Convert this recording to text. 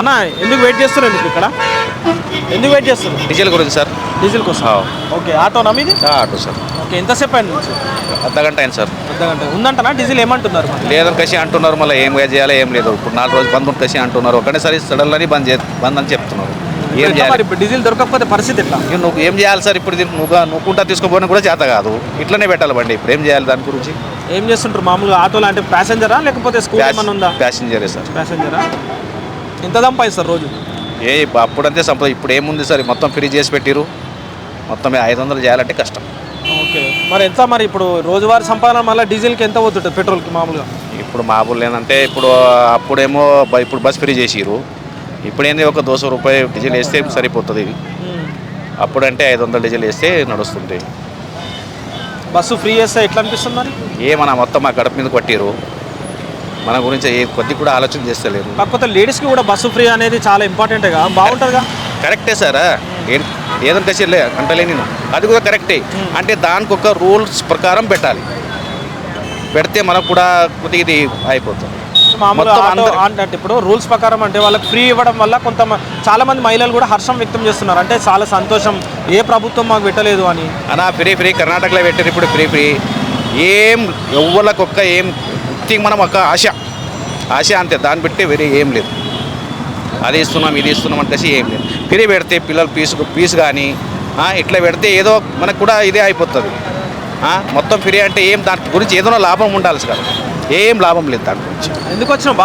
అన్న ఎందుకు వెయిట్ చేస్తున్నారు ఇక్కడ? ఎందుకు వెయిట్ చేస్తున్నారు? డీజిల్ గురించి సార్. డీజిల్ కోసం. ఓకే, ఆటోనా మీది? Auto sir. ఓకే, ఎంతసేపు అయింది నుంచి? అర్ధగంట అయింది సార్. అర్ధగంట ఉందంటనా? డీజిల్ ఏమంటున్నారు? లేదని కసి అంటున్నారు, మళ్ళీ ఏం చేయాలి ఏం లేదు. ఇప్పుడు 4 రోజులు బంద్ కసి అంటున్నారు, ఒకటేసారి సడన్లీ బంద్ అని చెప్తున్నారు. ఏం చేయాలి ఇప్పుడు? డీజిల్ దొరకకపోతే పరిస్థితి ఎట్లా? నువ్వు ఏం చేయాలి సార్? ఇప్పుడు నువ్వుకుంటా తీసుకోపోయినా కూడా చేత కాదు, ఇట్లనే పెట్టాలి బండి. ఇప్పుడు ఏం చేయాలి దాని గురించి? ఏం చేస్తుంటారు మామూలుగా ఆటోలో? అంటే ప్యాసింజరా లేకపోతే స్కూల్ ఏమన్నా ఉందా? ప్యాసింజరే సార్. ప్యాసింజరా? ఎంత సంపాదిస్తారు రోజు? అప్పుడంతే సంపద, ఇప్పుడు ఏముంది సార్? మొత్తం ఫ్రీ చేసి పెట్టిరు, మొత్తం 500 చేయాలంటే కష్టం. ఓకే, మరి ఎంత మరి ఇప్పుడు రోజువారీ సంపాదన మళ్ళీ డీజిల్కి ఎంత పోతుంటుంది పెట్రోల్కి మామూలుగా? ఇప్పుడు మామూలు ఏంటంటే ఇప్పుడు అప్పుడేమో ఇప్పుడు బస్ ఫ్రీ చేసిరు, ఇప్పుడు ఏంది ఒక 200 రూపాయలు డీజిల్ వేస్తే సరిపోతుంది. అప్పుడంటే 500 డీజిల్ వేస్తే నడుస్తుంది. బస్సు ఫ్రీ చేస్తే ఎట్లా అనిపిస్తుంది మరి? ఏమన్నా మొత్తం మా గడప మీద కొట్టిరు, మన గురించి కొద్ది కూడా ఆలోచన చేస్తలేరు. కాకపోతే లేడీస్కి కూడా బస్సు ఫ్రీ అనేది చాలా ఇంపార్టెంట్గా బాగుంటుందిగా. కరెక్టే సార్, ఏదైనా కసి అంటలే నేను, అది కూడా కరెక్టే. అంటే దానికి ఒక రూల్స్ ప్రకారం పెట్టాలి, పెడితే మనకు కూడా కొద్దిగా ఇది అయిపోతుంది. మామూలుగా అంటే ఇప్పుడు రూల్స్ ప్రకారం అంటే వాళ్ళకి ఫ్రీ ఇవ్వడం వల్ల చాలా మంది మహిళలు కూడా హర్షం వ్యక్తం చేస్తున్నారు. అంటే చాలా సంతోషం, ఏ ప్రభుత్వం మాకు పెట్టలేదు అని. అలా ఫ్రీ కర్ణాటకలో పెట్టారు, ఇప్పుడు ఫ్రీ ఏం ఎవ్వరికొక్క ఏం మనం ఒక ఆశ అంతే, దాన్ని పెట్టి వేరే ఏం లేదు. అది ఇస్తున్నాం ఇది ఇస్తున్నాం అంటే ఏం లేదు. ఫ్రీ పెడితే పిల్లలు ఫీజు కానీ ఇట్లా పెడితే ఏదో మనకు కూడా ఇదే అయిపోతుంది. మొత్తం ఫ్రీ అంటే ఏం దాని గురించి ఏదైనా లాభం ఉండాలి కదా, ఏం లాభం లేదు దాని గురించి. ఎందుకు వచ్చినావు?